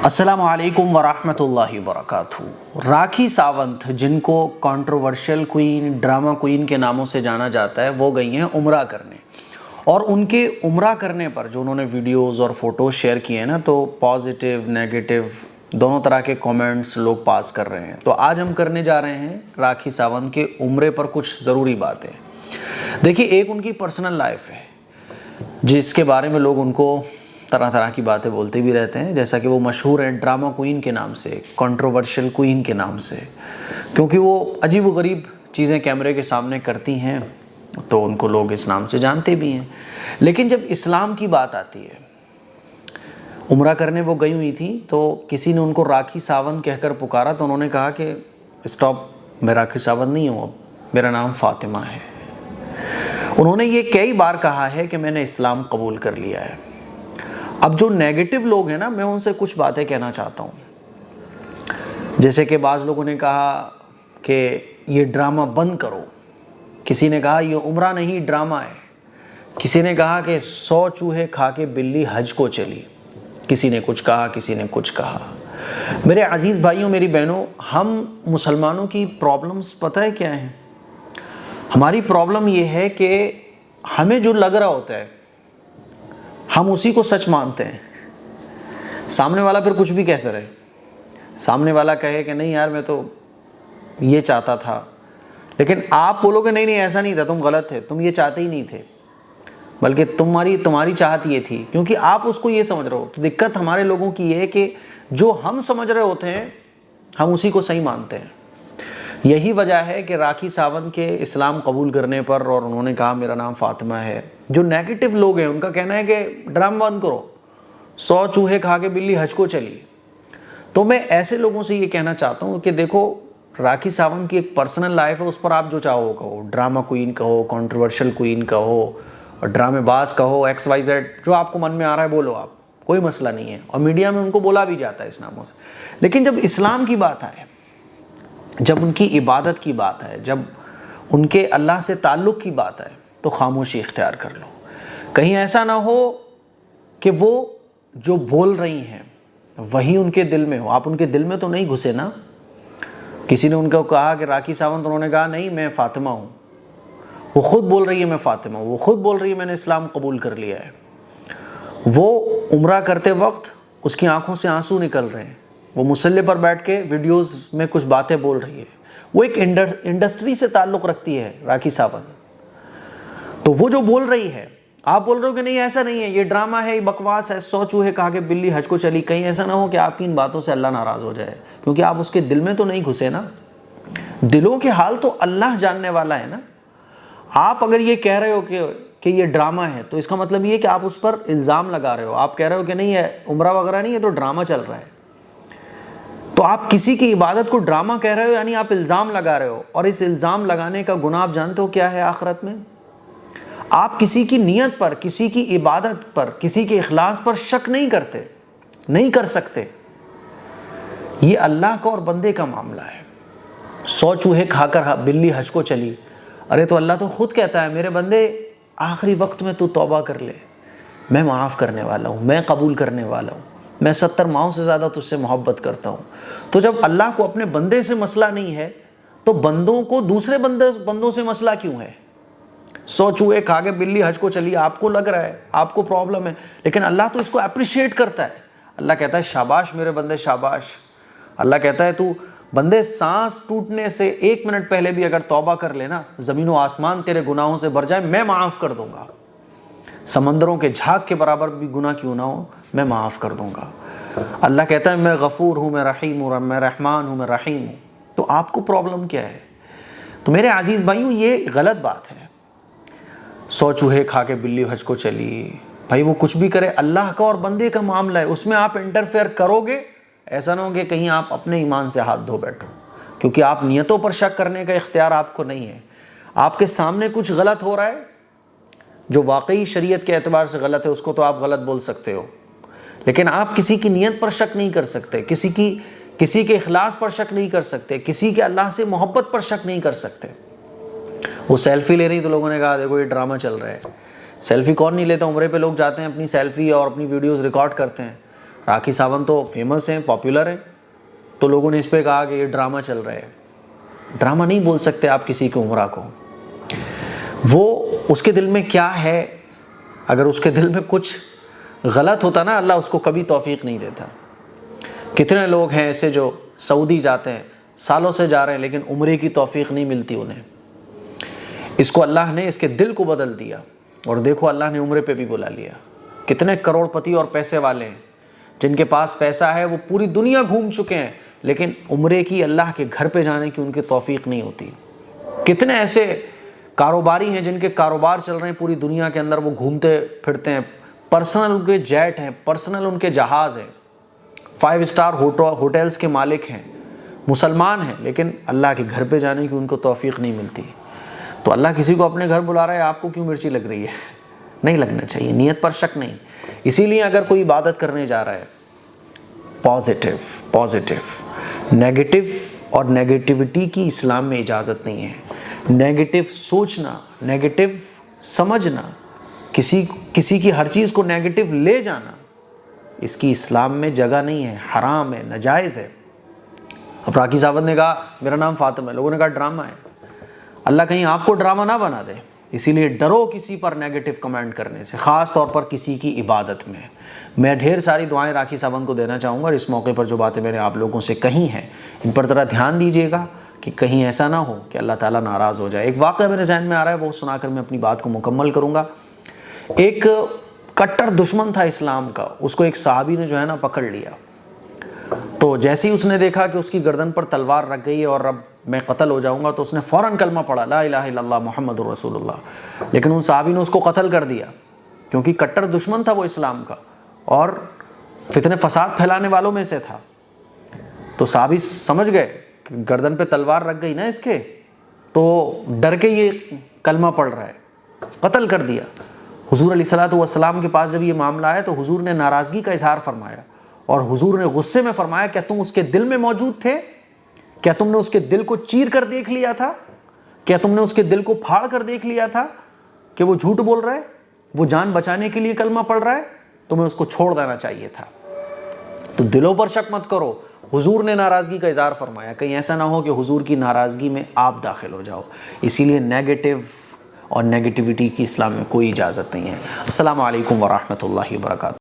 अस्सलाम वालेकुम वरहमतुल्लाहि वबरकातुहू। राखी सावंत, जिनको कंट्रोवर्शियल क्वीन, ड्रामा क्वीन के नामों से जाना जाता है, वो गई हैं उम्रा करने। और उनके उम्रा करने पर जो उन्होंने वीडियोस और फोटोज़ शेयर किए हैं ना, तो पॉजिटिव नेगेटिव दोनों तरह के कमेंट्स लोग पास कर रहे हैं। तो आज हम करने जा रहे हैं राखी सावंत के उम्रे पर कुछ ज़रूरी बातें। देखिए, एक उनकी पर्सनल लाइफ है जिसके बारे में लोग उनको तरह तरह की बातें बोलते भी रहते हैं, जैसा कि वो मशहूर हैं ड्रामा क्वीन के नाम से, कंट्रोवर्शियल क्वीन के नाम से, क्योंकि वो अजीब व गरीब चीज़ें कैमरे के सामने करती हैं, तो उनको लोग इस नाम से जानते भी हैं। लेकिन जब इस्लाम की बात आती है, उम्रा करने वो गई हुई थी, तो किसी ने उनको राखी सावंत कहकर पुकारा, तो उन्होंने कहा कि स्टॉप, मैं राखी सावंत नहीं हूँ, अब मेरा नाम फ़ातिमा है। उन्होंने ये कई बार कहा है कि मैंने इस्लाम कबूल कर लिया है। अब जो नेगेटिव लोग हैं ना, मैं उनसे कुछ बातें कहना चाहता हूँ। जैसे कि बाज़ लोगों ने कहा कि ये ड्रामा बंद करो, किसी ने कहा ये उम्रा नहीं ड्रामा है, किसी ने कहा कि 100 चूहे खा के बिल्ली हज को चली, किसी ने कुछ कहा, किसी ने कुछ कहा। मेरे अजीज़ भाइयों, मेरी बहनों, हम मुसलमानों की प्रॉब्लम्स पता है क्या है? हमारी प्रॉब्लम ये है कि हमें जो लग रहा होता है हम उसी को सच मानते हैं। सामने वाला फिर कुछ भी कहते रहे, सामने वाला कहे कि नहीं यार मैं तो ये चाहता था, लेकिन आप बोलोगे नहीं नहीं ऐसा नहीं था, तुम गलत थे, तुम ये चाहते ही नहीं थे, बल्कि तुम्हारी चाहत ये थी, क्योंकि आप उसको ये समझ रहे हो। तो दिक्कत हमारे लोगों की ये है कि जो हम समझ रहे होते हैं हम उसी को सही मानते हैं। यही वजह है कि राखी सावंत के इस्लाम कबूल करने पर, और उन्होंने कहा मेरा नाम फ़ातिमा है, जो नेगेटिव लोग हैं उनका कहना है कि ड्रामा बंद करो, 100 चूहे खा के बिल्ली हज को चली। तो मैं ऐसे लोगों से ये कहना चाहता हूँ कि देखो, राखी सावंत की एक पर्सनल लाइफ है, उस पर आप जो चाहो कहो, ड्रामा क्वीन कहो, कंट्रोवर्शियल क्वीन कहो, और ड्रामेबाज कहो, XYZ, जो आपको मन में आ रहा है बोलो आप, कोई मसला नहीं है। और मीडिया में उनको बोला भी जाता है इस नामों से। लेकिन जब इस्लाम की बात आए, जब उनकी इबादत की बात है, जब उनके अल्लाह से ताल्लुक़ की बात है, तो खामोशी इख्तियार कर लो। कहीं ऐसा ना हो कि वो जो बोल रही हैं वही उनके दिल में हो। आप उनके दिल में तो नहीं घुसे ना। किसी ने उनको कहा कि राखी सावंत, उन्होंने कहा नहीं मैं फ़ातिमा हूँ। वो ख़ुद बोल रही है मैं फ़ातिमा हूँ, वो ख़ुद बोल रही है मैंने इस्लाम कबूल कर लिया है। वो उम्रा करते वक्त उसकी आंखों से आंसू निकल रहे हैं, वो मुसल्ले पर बैठ के वीडियोस में कुछ बातें बोल रही है। वो एक इंडस्ट्री से ताल्लुक़ रखती है राखी सावंत, तो वो जो बोल रही है, आप बोल रहे हो कि नहीं ऐसा नहीं है, ये ड्रामा है, ये बकवास है, 100 चूहे खा के बिल्ली हज को चली। कहीं ऐसा ना हो कि आपकी इन बातों से अल्लाह नाराज़ हो जाए, क्योंकि आप उसके दिल में तो नहीं घुसे ना। दिलों के हाल तो अल्लाह जानने वाला है ना। आप अगर ये कह रहे हो कि ये ड्रामा है, तो इसका मतलब ये कि आप उस पर इल्ज़ाम लगा रहे हो। आप कह रहे हो कि नहीं है उम्रा वगैरह नहीं है, तो ड्रामा चल रहा है। तो आप किसी की इबादत को ड्रामा कह रहे हो, यानी आप इल्ज़ाम लगा रहे हो। और इस इल्ज़ाम लगाने का गुनाह आप जानते हो क्या है आखिरत में? आप किसी की नीयत पर, किसी की इबादत पर, किसी के इखलास पर शक नहीं करते, नहीं कर सकते। ये अल्लाह का और बंदे का मामला है। 100 चूहे खाकर बिल्ली हज को चली, अरे तो अल्लाह तो खुद कहता है मेरे बंदे आखिरी वक्त में तू तौबा कर ले, मैं माफ़ करने वाला हूँ, मैं कबूल करने वाला हूँ, मैं 70 माओं से ज़्यादा तुझसे मोहब्बत करता हूँ। तो जब अल्लाह को अपने बंदे से मसला नहीं है, तो बंदों को दूसरे बंदों से मसला क्यों है? 100 चूहे खा के बिल्ली हज को चली, आपको लग रहा है, आपको प्रॉब्लम है, लेकिन अल्लाह तो इसको अप्रिशिएट करता है। अल्लाह कहता है शाबाश मेरे बंदे शाबाश। अल्लाह कहता है तू बंदे सांस टूटने से 1 मिनट पहले भी अगर तौबा कर लेना, ज़मीन व आसमान तेरे गुनाहों से भर जाए, मैं माफ़ कर दूंगा। समंदरों के झाग के बराबर भी गुनाह क्यों ना हो, मैं माफ़ कर दूंगा। अल्लाह कहता है मैं गफ़ूर हूँ, मैं रहीम हूँ, मैं रहमान हूँ, मैं रहीम हूँ। तो आपको प्रॉब्लम क्या है? तो मेरे अजीज़ भाइयों, ये गलत बात है। 100 चूहे खा के बिल्ली हज को चली, भाई वो कुछ भी करे, अल्लाह का और बंदे का मामला है, उसमें आप इंटरफेयर करोगे, ऐसा ना हो कि कहीं आप अपने ईमान से हाथ धो बैठो, क्योंकि आप नियतों पर शक करने का इख्तियार आपको नहीं है। आपके सामने कुछ गलत हो रहा है जो वाकई शरीयत के एतबार से गलत है, उसको तो आप गलत बोल सकते हो, लेकिन आप किसी की नीयत पर शक नहीं कर सकते, किसी के इखलास पर शक नहीं कर सकते, किसी के अल्लाह से मोहब्बत पर शक नहीं कर सकते। वो सेल्फी ले रही तो लोगों ने कहा देखो ये ड्रामा चल रहा है। सेल्फी कौन नहीं लेता? उम्रे पे लोग जाते हैं, अपनी सेल्फी और अपनी वीडियोस रिकॉर्ड करते हैं। راکھی ساونت تو فیمس ہیں، پاپولر ہیں، تو لوگوں نے اس پہ کہا کہ یہ ڈرامہ چل رہا ہے۔ ڈرامہ نہیں بول سکتے آپ کسی کے عمرہ کو، وہ اس کے دل میں کیا ہے، اگر اس کے دل میں کچھ غلط ہوتا نا، اللہ اس کو کبھی توفیق نہیں دیتا۔ کتنے لوگ ہیں ایسے جو سعودی جاتے ہیں، سالوں سے جا رہے ہیں، لیکن عمرے کی توفیق نہیں ملتی انہیں۔ اس کو اللہ نے اس کے دل کو بدل دیا، اور دیکھو اللہ نے عمرے پہ بھی بلا لیا۔ کتنے کروڑ پتی اور پیسے والے ہیں جن کے پاس پیسہ ہے، وہ پوری دنیا گھوم چکے ہیں، لیکن عمرے کی، اللہ کے گھر پہ جانے کی ان کی توفیق نہیں ہوتی۔ کتنے ایسے کاروباری ہیں جن کے کاروبار چل رہے ہیں پوری دنیا کے اندر، وہ گھومتے پھرتے ہیں، پرسنل ان کے جیٹ ہیں، پرسنل ان کے جہاز ہیں، 5 اسٹار ہوٹلز کے مالک ہیں، مسلمان ہیں، لیکن اللہ کے گھر پہ جانے کی ان کو توفیق نہیں ملتی۔ تو اللہ کسی کو اپنے گھر بلا رہا ہے، آپ کو کیوں مرچی لگ رہی ہے؟ نہیں لگنا چاہیے، نیت پر شک نہیں۔ اسی لیے اگر کوئی عبادت کرنے جا رہا ہے، پازیٹیو، نیگیٹو اور نیگیٹیوٹی کی اسلام میں اجازت نہیں ہے۔ نیگیٹو سوچنا، نیگیٹو سمجھنا، کسی کی ہر چیز کو نیگیٹو لے جانا، اس کی اسلام میں جگہ نہیں ہے، حرام ہے، ناجائز ہے۔ اب راکھی ساونت نے کہا میرا نام فاطمہ ہے، لوگوں نے کہا ڈرامہ ہے۔ اللہ کہیں آپ کو ڈرامہ نہ بنا دے، اسی لیے ڈرو کسی پر نیگیٹو کمنٹ کرنے سے، خاص طور پر کسی کی عبادت میں۔ میں ڈھیر ساری دعائیں راکھی ساونت کو دینا چاہوں گا، اور اس موقع پر جو باتیں میں نے آپ لوگوں سے کہی ہیں ان پر ذرا دھیان دیجیے گا کہ کہیں ایسا نہ ہو کہ اللہ تعالیٰ ناراض ہو جائے۔ ایک واقعہ میرے ذہن میں آ رہا ہے، وہ سنا کر میں اپنی بات کو مکمل کروں گا۔ ایک کٹر دشمن تھا اسلام کا، اس کو ایک صحابی نے جو ہے نا پکڑ لیا، تو جیسے ہی اس نے دیکھا کہ اس کی گردن پر تلوار رکھ گئی ہے اور اب میں قتل ہو جاؤں گا، تو اس نے فوراً کلمہ پڑھا، لا الہ الا اللہ محمد رسول اللہ۔ لیکن ان صحابی نے اس کو قتل کر دیا، کیونکہ کٹر دشمن تھا وہ اسلام کا، اور فتنے فساد پھیلانے والوں میں سے تھا۔ تو صحابی سمجھ گئے کہ گردن پہ تلوار رکھ گئی نا اس کے، تو ڈر کے یہ کلمہ پڑھ رہا ہے، قتل کر دیا۔ حضور علیہ الصلوۃ والسلام کے پاس جب یہ معاملہ آیا تو حضور نے ناراضگی کا اظہار فرمایا، اور حضور نے غصے میں فرمایا کیا تم اس کے دل میں موجود تھے؟ کیا تم نے اس کے دل کو چیر کر دیکھ لیا تھا؟ کیا تم نے اس کے دل کو پھاڑ کر دیکھ لیا تھا کہ وہ جھوٹ بول رہا ہے، وہ جان بچانے کے لیے کلمہ پڑھ رہا ہے؟ تمہیں اس کو چھوڑ دینا چاہیے تھا۔ تو دلوں پر شک مت کرو، حضور نے ناراضگی کا اظہار فرمایا، کہیں ایسا نہ ہو کہ حضور کی ناراضگی میں آپ داخل ہو جاؤ۔ اسی لیے نیگیٹو اور نیگیٹیوٹی کی اسلام میں کوئی اجازت نہیں ہے۔ السلام علیکم ورحمۃ اللہ وبرکاتہ۔